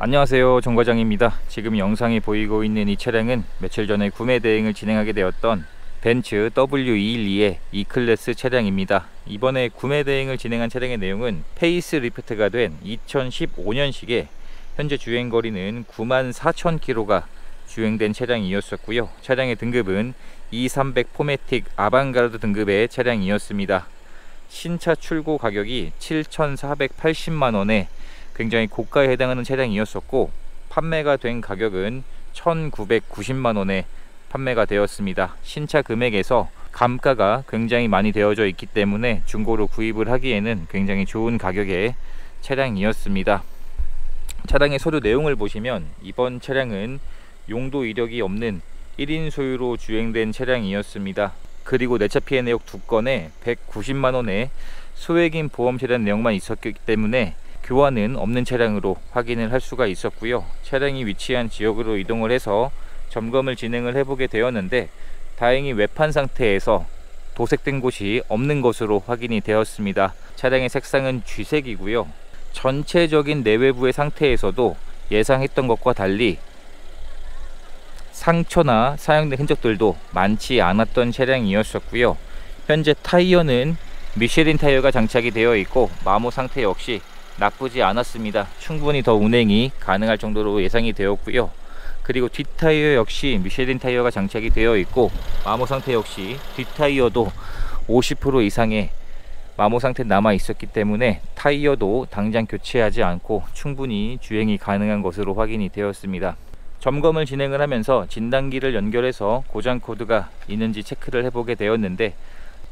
안녕하세요, 정 과장입니다. 지금 영상이 보이고 있는 이 차량은 며칠 전에 구매 대행을 진행하게 되었던 벤츠 W212의 E클래스 차량입니다. 이번에 구매 대행을 진행한 차량의 내용은 페이스리프트가 된 2015년식의 현재 주행거리는 94,000km가 주행된 차량이었었고요. 차량의 등급은 E300 포매틱 아방가르드 등급의 차량이었습니다. 신차 출고 가격이 7,480만원에 굉장히 고가에 해당하는 차량이었었고, 판매가 된 가격은 1,990만원에 판매가 되었습니다. 신차 금액에서 감가가 굉장히 많이 되어져 있기 때문에 중고로 구입을 하기에는 굉장히 좋은 가격의 차량이었습니다. 차량의 서류 내용을 보시면 이번 차량은 용도 이력이 없는 1인 소유로 주행된 차량이었습니다. 그리고 내차 피해 내역 2건에 190만원의 소액인 보험 처리한 내용만 있었기 때문에 교환은 없는 차량으로 확인을 할 수가 있었고요. 차량이 위치한 지역으로 이동을 해서 점검을 진행을 해보게 되었는데, 다행히 외판 상태에서 도색된 곳이 없는 것으로 확인이 되었습니다. 차량의 색상은 쥐색이고요. 전체적인 내외부의 상태에서도 예상했던 것과 달리 상처나 사용된 흔적들도 많지 않았던 차량이었었고요. 현재 타이어는 미쉐린 타이어가 장착이 되어 있고, 마모 상태 역시 나쁘지 않았습니다. 충분히 더 운행이 가능할 정도로 예상이 되었고요. 그리고 뒷타이어 역시 미쉐린 타이어가 장착이 되어 있고, 마모 상태 역시 뒷타이어도 50% 이상의 마모 상태 남아 있었기 때문에 타이어도 당장 교체하지 않고 충분히 주행이 가능한 것으로 확인이 되었습니다. 점검을 진행을 하면서 진단기를 연결해서 고장 코드가 있는지 체크를 해보게 되었는데,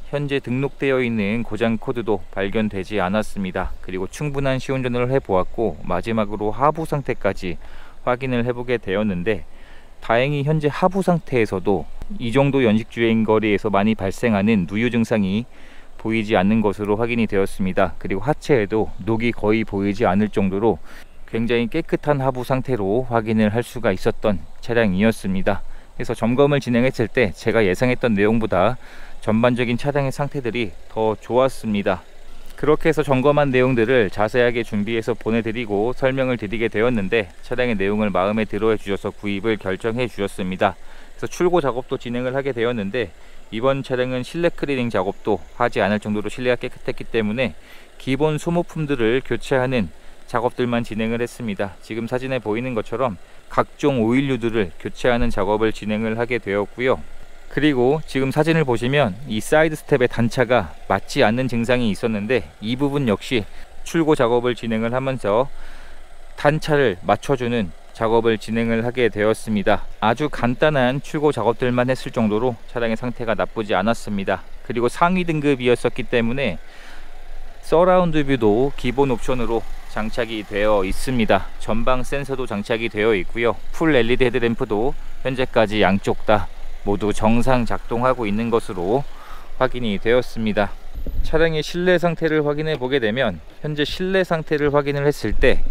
현재 등록되어 있는 고장 코드도 발견되지 않았습니다. 그리고 충분한 시운전을 해보았고, 마지막으로 하부 상태까지 확인을 해보게 되었는데, 다행히 현재 하부 상태에서도 이 정도 연식 주행 거리에서 많이 발생하는 누유 증상이 보이지 않는 것으로 확인이 되었습니다. 그리고 하체에도 녹이 거의 보이지 않을 정도로 굉장히 깨끗한 하부 상태로 확인을 할 수가 있었던 차량이었습니다. 그래서 점검을 진행했을 때 제가 예상했던 내용보다 전반적인 차량의 상태들이 더 좋았습니다. 그렇게 해서 점검한 내용들을 자세하게 준비해서 보내드리고 설명을 드리게 되었는데, 차량의 내용을 마음에 들어 해주셔서 구입을 결정해 주셨습니다. 그래서 출고 작업도 진행을 하게 되었는데, 이번 차량은 실내 클리닝 작업도 하지 않을 정도로 실내가 깨끗했기 때문에 기본 소모품들을 교체하는 작업들만 진행을 했습니다. 지금 사진에 보이는 것처럼 각종 오일류들을 교체하는 작업을 진행을 하게 되었고요. 그리고 지금 사진을 보시면 이 사이드 스텝의 단차가 맞지 않는 증상이 있었는데, 이 부분 역시 출고 작업을 진행을 하면서 단차를 맞춰주는 작업을 진행을 하게 되었습니다. 아주 간단한 출고 작업들만 했을 정도로 차량의 상태가 나쁘지 않았습니다. 그리고 상위 등급이었었기 때문에 서라운드 뷰도 기본 옵션으로 장착이 되어 있습니다. 전방 센서도 장착이 되어 있고요. 풀 LED 헤드램프도 현재까지 양쪽 다 모두 정상 작동하고 있는 것으로 확인이 되었습니다. 차량의 실내 상태를 확인해 보게 되면, 현재 실내 상태를 확인을 했을 때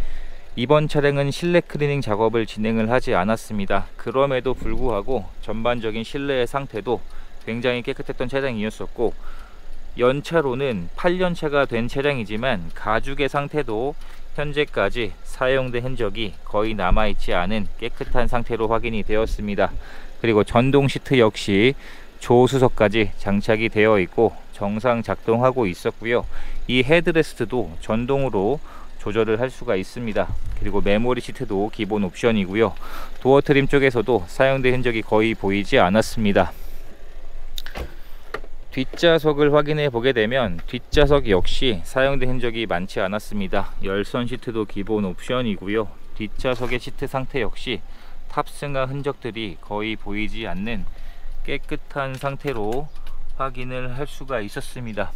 이번 차량은 실내 클리닝 작업을 진행을 하지 않았습니다. 그럼에도 불구하고 전반적인 실내의 상태도 굉장히 깨끗했던 차량이었었고, 연차로는 8년차가 된 차량이지만 가죽의 상태도 현재까지 사용된 흔적이 거의 남아있지 않은 깨끗한 상태로 확인이 되었습니다. 그리고 전동 시트 역시 조수석까지 장착이 되어 있고 정상 작동하고 있었고요. 이 헤드레스트도 전동으로 조절을 할 수가 있습니다. 그리고 메모리 시트도 기본 옵션이고요. 도어 트림 쪽에서도 사용된 흔적이 거의 보이지 않았습니다. 뒷좌석을 확인해 보게 되면 뒷좌석 역시 사용된 흔적이 많지 않았습니다. 열선 시트도 기본 옵션이고요. 뒷좌석의 시트 상태 역시 탑승화 흔적들이 거의 보이지 않는 깨끗한 상태로 확인을 할 수가 있었습니다.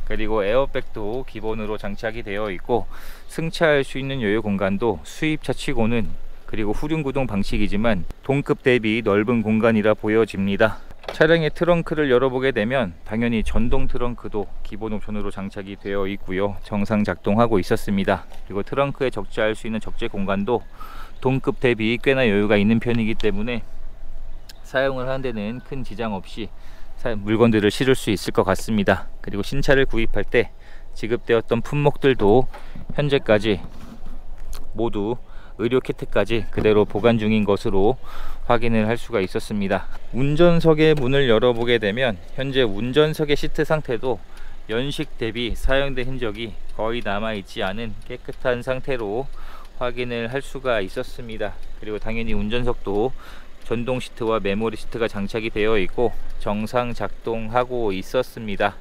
그리고 에어백도 기본으로 장착이 되어 있고, 승차할 수 있는 여유 공간도 수입차 치고는, 그리고 후륜구동 방식이지만 동급 대비 넓은 공간이라 보여집니다. 차량의 트렁크를 열어보게 되면 당연히 전동 트렁크도 기본 옵션으로 장착이 되어 있고요. 정상 작동하고 있었습니다. 그리고 트렁크에 적재할 수 있는 적재 공간도 동급 대비 꽤나 여유가 있는 편이기 때문에 사용을 하는 데는 큰 지장 없이 물건들을 실을 수 있을 것 같습니다. 그리고 신차를 구입할 때 지급되었던 품목들도 현재까지 모두 의료 키트까지 그대로 보관 중인 것으로 확인을 할 수가 있었습니다. 운전석의 문을 열어보게 되면 현재 운전석의 시트 상태도 연식 대비 사용된 흔적이 거의 남아있지 않은 깨끗한 상태로 확인을 할 수가 있었습니다. 그리고 당연히 운전석도 전동 시트와 메모리 시트가 장착이 되어 있고 정상 작동하고 있었습니다.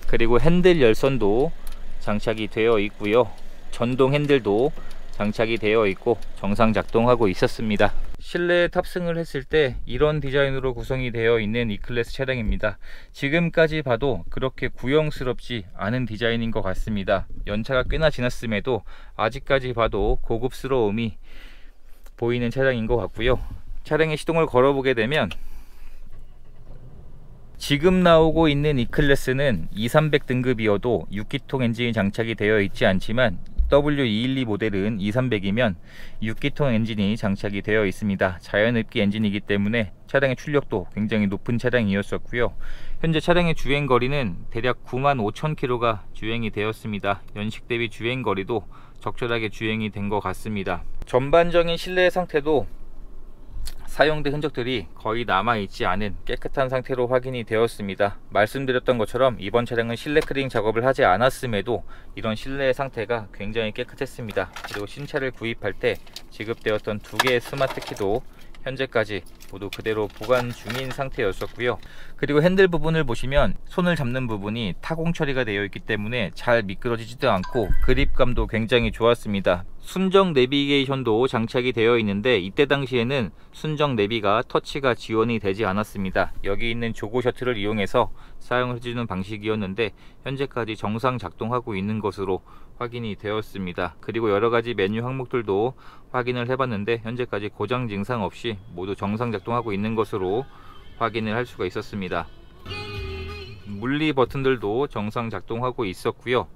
그리고 핸들 열선도 장착이 되어 있고요. 전동 핸들도 장착이 되어 있고 정상 작동하고 있었습니다. 실내에 탑승을 했을 때 이런 디자인으로 구성이 되어 있는 E클래스 차량입니다. 지금까지 봐도 그렇게 구형스럽지 않은 디자인인 것 같습니다. 연차가 꽤나 지났음에도 아직까지 봐도 고급스러움이 보이는 차량인 것 같고요. 차량의 시동을 걸어보게 되면 지금 나오고 있는 E클래스는 2300 등급이어도 6기통 엔진이 장착이 되어 있지 않지만 W212 모델은 2300이면 6기통 엔진이 장착이 되어 있습니다. 자연흡기 엔진이기 때문에 차량의 출력도 굉장히 높은 차량이었었고요. 현재 차량의 주행거리는 대략 95,000km가 주행이 되었습니다. 연식 대비 주행거리도 적절하게 주행이 된 것 같습니다. 전반적인 실내 상태도 사용된 흔적들이 거의 남아있지 않은 깨끗한 상태로 확인이 되었습니다. 말씀드렸던 것처럼 이번 차량은 실내 클리닝 작업을 하지 않았음에도 이런 실내 상태가 굉장히 깨끗했습니다. 그리고 신차를 구입할 때 지급되었던 2개의 스마트 키도 현재까지 모두 그대로 보관 중인 상태였었고요. 그리고 핸들 부분을 보시면 손을 잡는 부분이 타공 처리가 되어 있기 때문에 잘 미끄러지지도 않고 그립감도 굉장히 좋았습니다. 순정 내비게이션도 장착이 되어 있는데 이때 당시에는 순정 내비가 터치가 지원이 되지 않았습니다. 여기 있는 조고 셔틀을 이용해서 사용을 해주는 방식이었는데 현재까지 정상 작동하고 있는 것으로 확인이 되었습니다. 그리고 여러가지 메뉴 항목들도 확인을 해봤는데 현재까지 고장 증상 없이 모두 정상 작동하고 있는 것으로 확인을 할 수가 있었습니다. 물리 버튼들도 정상 작동하고 있었고요.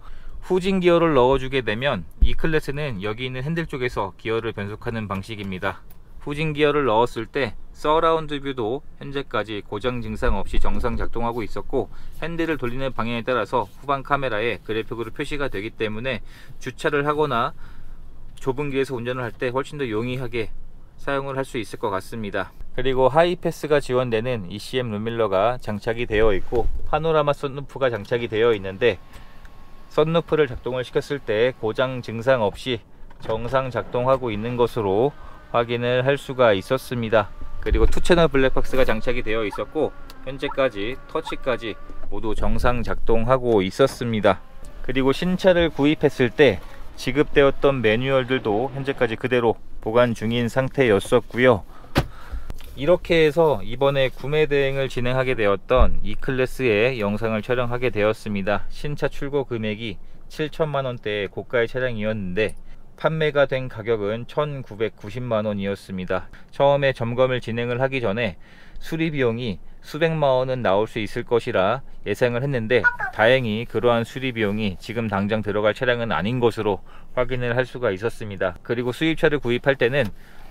후진 기어를 넣어주게 되면 E클래스는 여기 있는 핸들 쪽에서 기어를 변속하는 방식입니다. 후진 기어를 넣었을 때 서라운드 뷰도 현재까지 고장 증상 없이 정상 작동하고 있었고 핸들을 돌리는 방향에 따라서 후방 카메라에 그래픽으로 표시가 되기 때문에 주차를 하거나 좁은 길에서 운전을 할 때 훨씬 더 용이하게 사용을 할 수 있을 것 같습니다. 그리고 하이패스가 지원되는 ECM 룸밀러가 장착이 되어 있고 파노라마 썬루프가 장착이 되어 있는데 썬루프를 작동을 시켰을 때 고장 증상 없이 정상 작동하고 있는 것으로 확인을 할 수가 있었습니다. 그리고 2채널 블랙박스가 장착이 되어 있었고 현재까지 터치까지 모두 정상 작동하고 있었습니다. 그리고 신차를 구입했을 때 지급되었던 매뉴얼들도 현재까지 그대로 보관 중인 상태였었고요. 이렇게 해서 이번에 구매 대행을 진행하게 되었던 E클래스의 영상을 촬영하게 되었습니다. 신차 출고 금액이 7천만원대의 고가의 차량이었는데 판매가 된 가격은 1,990만원이었습니다. 처음에 점검을 진행을 하기 전에 수리 비용이 수백만원은 나올 수 있을 것이라 예상을 했는데 다행히 그러한 수리 비용이 지금 당장 들어갈 차량은 아닌 것으로 확인을 할 수가 있었습니다. 그리고 수입차를 구입할 때는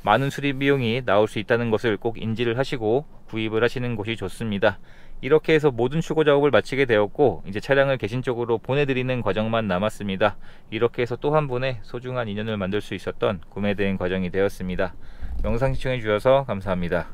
많은 수리 비용이 나올 수 있다는 것을 꼭 인지를 하시고 구입을 하시는 것이 좋습니다. 이렇게 해서 모든 출고 작업을 마치게 되었고 이제 차량을 개신 쪽으로 보내드리는 과정만 남았습니다. 이렇게 해서 또 한 분의 소중한 인연을 만들 수 있었던 구매 대행 과정이 되었습니다. 영상 시청해 주셔서 감사합니다.